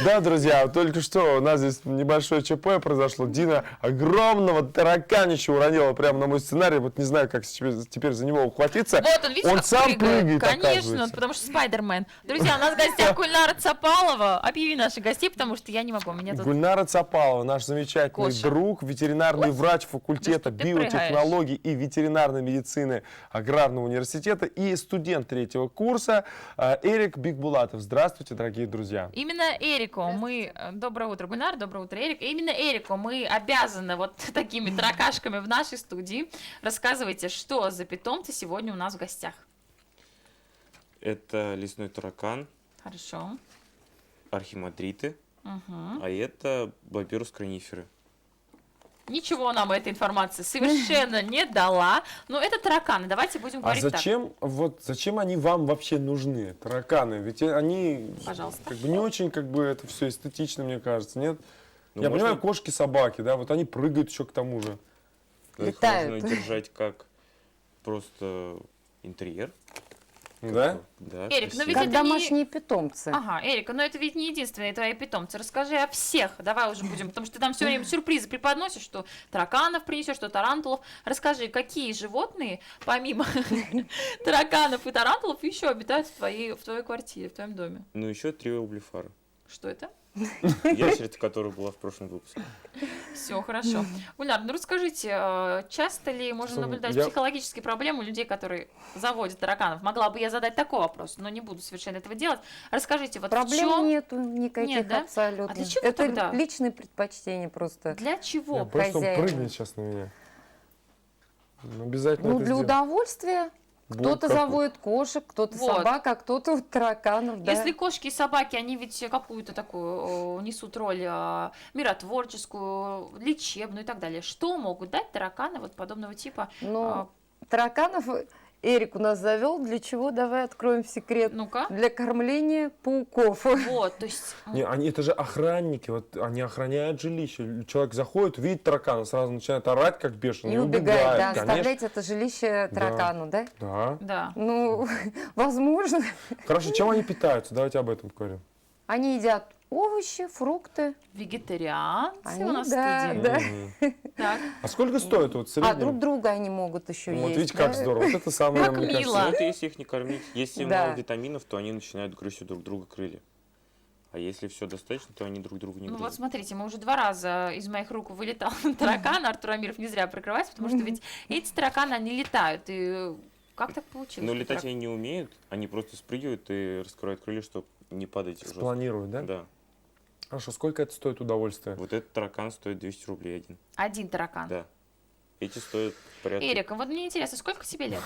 Да, друзья, только что у нас здесь небольшое ЧП произошло. Дина огромного тараканища уронила прямо на мой сценарий. Вот не знаю, как теперь за него ухватиться. Вот он, видишь, он как сам прыгает, Конечно, потому что Спайдермен. Друзья, у нас в гостях Гульнара Цапалова. Объяви наших гостей, потому что я не могу. Меня тут... Гульнара Цапалова, наш замечательный Коша. друг, ветеринарный врач факультета Да что ты биотехнологий и ветеринарной медицины Аграрного университета и студент 3-го курса Эрик Бикбулатов. Здравствуйте, дорогие друзья. Именно Эрику мы... Доброе утро, Гульнар, доброе утро, Эрик. Именно Эрику мы обязаны вот такими таракашками в нашей студии. Рассказывайте, что за питомцы сегодня у нас в гостях. Это лесной таракан, Хорошо. архимандриты, Угу. а это боберус краниферы. Ничего нам эта информация совершенно не дала. Но это тараканы. Давайте будем А говорить зачем они вам вообще нужны, тараканы? Ведь они Пожалуйста. как бы не очень это все эстетично, мне кажется, нет? Ну, Я можно- понимаю, кошки, собаки, да, вот они прыгают еще к тому же. Но их Летают. можно держать как просто интерьер. Да? Да, Эрик, но красиво. ведь Как это домашние питомцы. Ага, Эрика, но это ведь не единственные твои питомцы. Расскажи о всех. Давай уже будем, потому что ты нам все время сюрпризы преподносишь, что тараканов принесешь, что тарантулов. Расскажи, какие животные, помимо тараканов и тарантулов, еще обитают в твоей квартире, в твоем доме? Ну, еще 3 облифара. Что это? Ящерица, которая была в прошлом выпуске. Все хорошо. Гульнар, ну расскажите, часто ли можно Слушай, наблюдать я- психологические проблемы у людей, которые заводят тараканов? Могла бы я задать такой вопрос, но не буду совершенно этого делать. Расскажите, вот в Проблем чем, нету никаких Нет, да? абсолютно. А для чего Это тогда? личные предпочтения просто. для чего? Я просто он хозяева. прыгнет сейчас на меня. Обязательно Ну, это для сделаю. удовольствия. Бог Кто-то какой. заводит кошек, кто-то Вот. собак, а кто-то вот тараканов. Да. Если кошки и собаки, они ведь какую-то такую несут роль миротворческую, лечебную и так далее. Что могут дать тараканы вот подобного типа? Но тараканов Эрик у нас завел. Для чего? Давай откроем секрет. Ну-ка. Для кормления пауков. Вот, то есть... Не, это же охранники, вот они охраняют жилище. Человек заходит, видит таракана, сразу начинает орать, как бешеный, И убегает, да, конечно. оставлять это жилище таракану, да? Да. Да. Ну, возможно. Хорошо, чем они питаются? Давайте об этом поговорим. Они едят овощи, фрукты. Вегетарианцы Они, у нас в да, студии. да. Так. А сколько стоит вот в А друг среднем? друга они могут еще Вот есть. видите, как да? здорово. Вот это самое, Как мне мило. кажется. Ну, это если их не кормить. Если Да. мало витаминов, то они начинают грызть друг друга крылья. А если все достаточно, то они друг друга не Ну вот грызут. смотрите, мы уже 2 раза из моих рук вылетал таракан, Артур Амиров не зря прикрывается, потому что ведь эти тараканы, они летают, и как так получилось? Но летать они не умеют, они просто спрыгивают и раскрывают крылья, чтобы не падать жестко. Спланируют, да? Да. Хорошо, сколько это стоит удовольствие? Вот этот таракан стоит 200 рублей один. Один таракан. Да. Эти стоят порядка... Эрик, вот мне интересно, сколько тебе лет?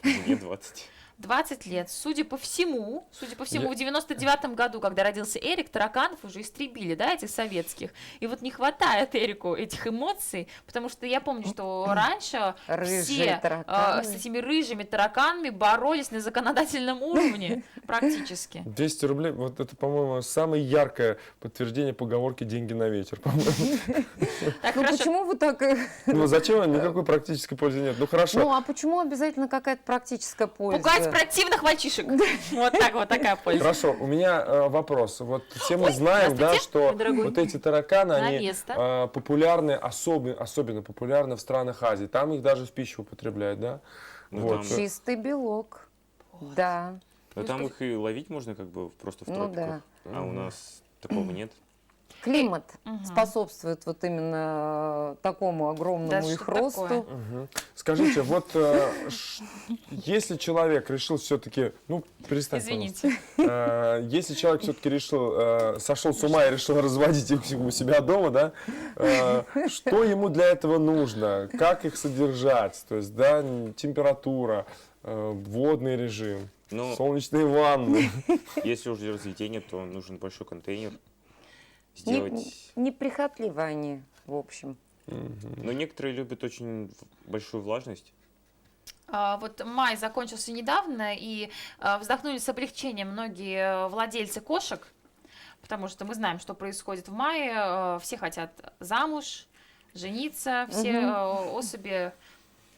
Мне 20. 20 лет. Судя по всему, Я- в 99-м году, когда родился Эрик, тараканов уже истребили, да, этих советских. И вот не хватает Эрику этих эмоций, потому что я помню, что раньше Рыжие все тараканы. с этими рыжими тараканами боролись на законодательном уровне практически. 200 рублей, вот это, по-моему, самое яркое подтверждение поговорки «деньги на ветер», по-моему. Так, Ну хорошо. почему вы так... Ну зачем? Никакой практической пользы нет. Ну Ну хорошо. а почему обязательно какая-то практическая польза? Пугать противных мальчишек. Вот так вот, такая польза. Хорошо, у меня вопрос. Вот все мы Ой, знаем, да, здравствуйте, что мой дорогой. вот эти тараканы, На они место. популярны, особенно популярны в странах Азии. Там их даже в пищу употребляют, да? Ну, Вот. там- Чистый белок. Да. Но там их и ловить можно как бы просто в Ну тропиках. А у нас такого нет. Климат способствует вот именно такому огромному Да, их что росту. такое? Скажите, вот если человек решил все-таки, ну, перестань, Извините. пожалуйста. Если человек все-таки решил, сошел с ума и решил разводить их у себя дома, да, что ему для этого нужно? Как их содержать? То есть, да, температура, водный режим, Ну, солнечные ванны. если уже разведение, то нужен большой контейнер. Не- Сделать... Неприхотливы они, в общем. Но некоторые любят очень большую влажность. Вот май закончился недавно, и вздохнули с облегчением многие владельцы кошек, потому что мы знаем, что происходит в мае. Все хотят замуж, жениться, все особи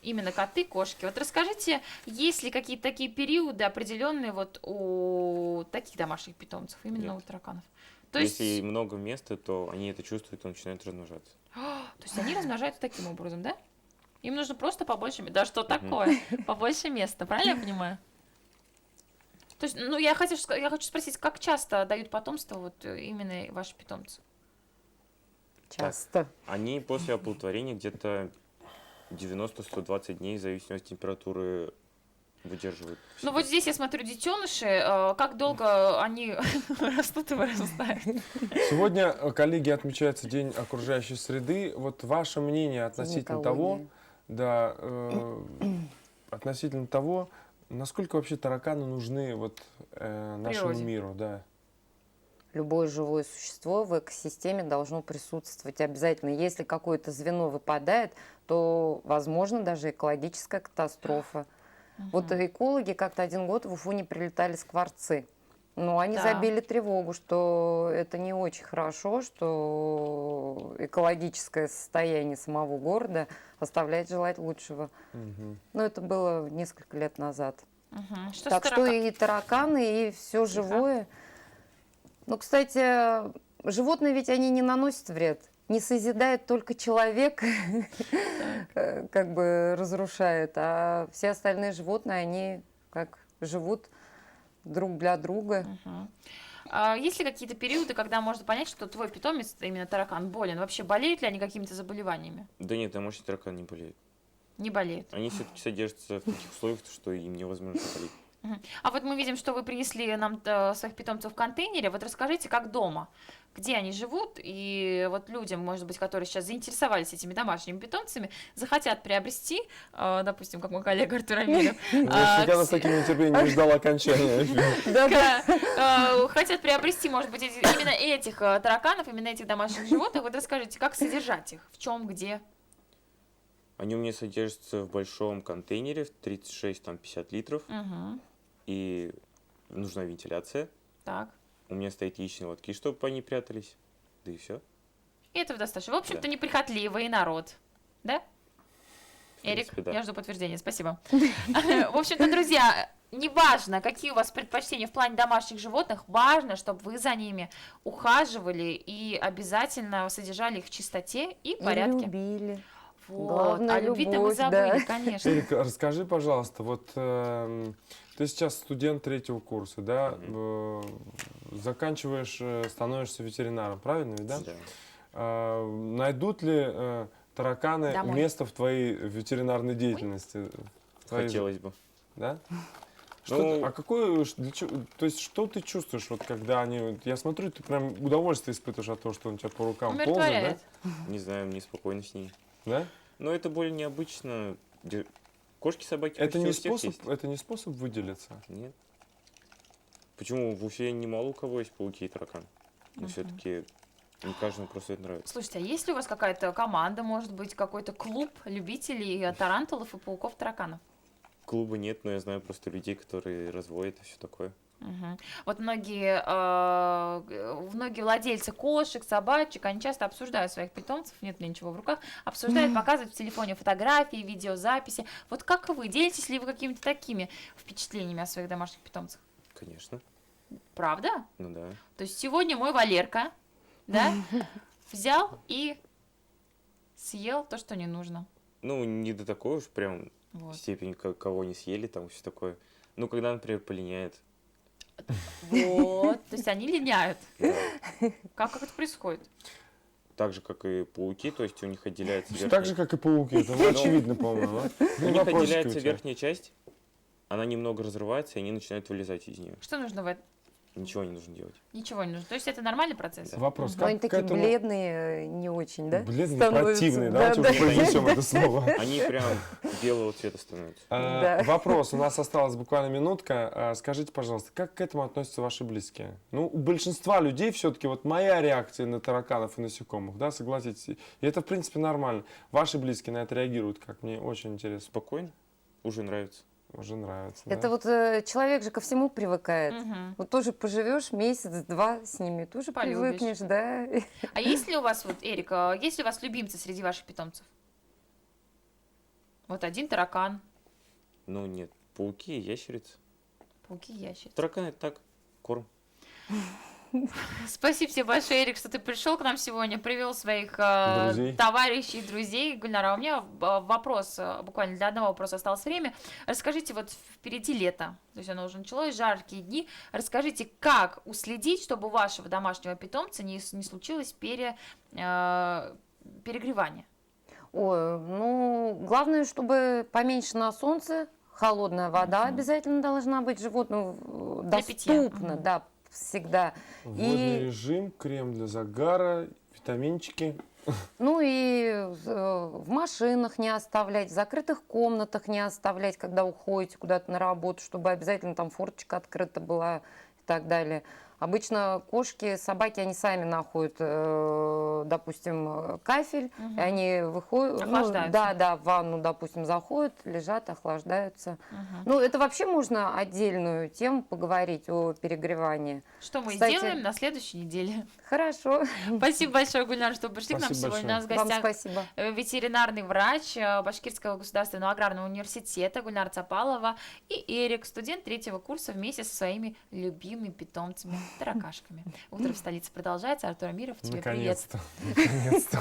именно коты, кошки. Вот расскажите, есть ли какие-то такие периоды определенные вот у таких домашних питомцев, именно Нет. у тараканов? То есть, Если много места, то они это чувствуют и начинают размножаться. то есть они размножаются таким образом, да? Им нужно просто побольше места. Да что такое? Побольше места, правильно я понимаю? То есть, ну, я хочу спросить, как часто дают потомство вот именно ваши питомцы? Часто. Они после оплодотворения где-то 90-120 дней, в зависимости от температуры, выдерживают. в Ну, себе. вот здесь я смотрю детеныши, как долго они растут и вырастают? Сегодня, коллеги, отмечается День окружающей среды. Вот ваше мнение относительно того, Экология. да, относительно того, насколько вообще тараканы нужны вот нашему Природе. миру, да. Любое живое существо в экосистеме должно присутствовать обязательно. Если какое-то звено выпадает, то, возможно, даже экологическая катастрофа. Вот экологи как-то один год в Уфу не прилетали скворцы. Но они Да. забили тревогу, что это не очень хорошо, что экологическое состояние самого города оставляет желать лучшего. Мгм. Но это было несколько лет назад. Мгм. Что с Так что тараканами? и тараканы, и все живое. Ну, кстати, животные ведь они не наносят вред. Не созидает только человек, как бы разрушает, а все остальные животные, они как живут друг для друга. Мгм. А есть ли какие-то периоды, когда можно понять, что твой питомец, именно таракан, болен? Вообще болеют ли они какими-то заболеваниями? Да нет, домашний таракан не болеет. Не болеют. Они все-таки содержатся в таких условиях, что им невозможно заболеть. Мгм. А вот мы видим, что вы принесли нам своих питомцев в контейнере. Вот расскажите, как дома, где они живут, и вот людям, может быть, которые сейчас заинтересовались этими домашними питомцами, захотят приобрести, допустим, как мой коллега Артур Амиров, Я никогда с таким нетерпением не ждал окончания. хотят приобрести, может быть, именно этих тараканов, именно этих домашних животных. Вот расскажите, как содержать их, в чем, где? Они у меня содержатся в большом контейнере, в 36-50 литров, Мгм. и нужна вентиляция. Так. У меня стоят яичные лотки, чтобы они прятались. Да и все. И этого достаточно. В общем-то, Да. неприхотливый народ. Да? Эрик, принципе, да. я жду подтверждения, спасибо. В общем-то, друзья, неважно, какие у вас предпочтения в плане домашних животных, важно, чтобы вы за ними ухаживали и обязательно содержали их в чистоте и И порядке. любили. Вот. Главное, О любви-то мы любовь, забыли, да. конечно. Эрик, расскажи, пожалуйста, вот ты сейчас студент 3-го курса, да, заканчиваешь, становишься ветеринаром, правильно ведь, да? Да. Найдут ли тараканы Домой. место в твоей ветеринарной деятельности? В твоей же- Хотелось бы. Да? Ну- А какое, то есть что ты чувствуешь, вот когда они, я смотрю, ты прям удовольствие испытываешь от того, что он тебя по рукам ползает, Умиротворяет. Не знаю, мне спокойно с ней. да? Но это более необычно. Кошки, собаки Это почти не у всех способ, есть. это не способ выделиться. Нет. Почему? В Уфе немало у кого есть пауки и таракан. Но все-таки не каждому просто это нравится. Слушайте, а есть ли у вас какая-то команда, может быть, какой-то клуб любителей тарантулов и пауков тараканов? Клуба нет, но я знаю просто людей, которые разводят и все такое. Мгм. Вот многие владельцы кошек, собачек, они часто обсуждают своих питомцев, нет у меня ничего в руках, обсуждают, показывают в телефоне фотографии, видеозаписи. Вот как вы, делитесь ли вы какими-то такими впечатлениями о своих домашних питомцах? Конечно. Правда? Ну да. То есть сегодня мой Валерка, да, взял и съел то, что не нужно. Ну, не до такой уж прям Вот. степени, кого не съели, там все такое. Ну, когда, например, полиняет. Вот, то есть они линяют. Да. Как это происходит? Так же, как и пауки, то есть у них отделяется Так же, как и пауки, это ну, очевидно, по-моему. да? у них Вопросики отделяется у тебя. верхняя часть, она немного разрывается, и они начинают вылезать из нее. Что нужно в этом? Ничего не нужно делать. Ничего не нужно. То есть это нормальный процесс? Вопрос, Но они как к такие этому... бледные, не очень, да? Бледный, становятся? противный, да? Да, Давайте да. уже произнесем это слово. Они прям белого цвета становятся. Да. Вопрос, у нас осталась буквально минутка. Скажите, пожалуйста, как к этому относятся ваши близкие? Ну, у большинства людей все-таки вот моя реакция на тараканов и насекомых, да, согласитесь? И это, в принципе, нормально. Ваши близкие на это реагируют, как мне очень интересно. Спокойно, уже нравится. Уже нравится. Это да? вот человек же ко всему привыкает. Мгм. Вот тоже поживешь месяц-два с ними, тоже Полюбишь. привыкнешь, да. А есть ли у вас, вот, Эрик, есть ли у вас любимцы среди ваших питомцев? Вот один таракан, Ну нет, пауки и ящерицы. пауки, ящерицы. Тараканы это так, корм. Спасибо тебе большое, Эрик, что ты пришел к нам сегодня, привел своих Друзей. товарищей, друзей. Гульнара, а у меня вопрос, буквально для одного вопроса осталось время. Расскажите, вот впереди лето, то есть оно уже началось, жаркие дни. Расскажите, как уследить, чтобы у вашего домашнего питомца не случилось перегревание? Ой, ну, главное, чтобы поменьше на солнце, холодная вода обязательно должна быть животному Для питья. доступна, да, всегда. Водный И, режим, крем для загара, витаминчики. ну и в машинах не оставлять, в закрытых комнатах не оставлять, когда уходите куда-то на работу, чтобы обязательно там форточка открыта была и так далее. Обычно кошки, собаки, они сами находят, допустим, кафель, и они выходят, ну, Охлаждаются. да, в ванну, допустим, заходят, лежат, охлаждаются. Мгм. Ну, это вообще можно отдельную тему поговорить о перегревании. Что мы Кстати- сделаем на следующей неделе. Хорошо. Спасибо большое, Гульнар, что пришли к нам Спасибо сегодня. У нас в Вам гостях спасибо. ветеринарный врач Башкирского государственного аграрного университета Гульнара Цапалова и Эрик, студент 3-го курса вместе со своими любимыми питомцами, таракашками. Утро в столице продолжается. Артур Амиров, тебе привет. Наконец-то. Наконец-то.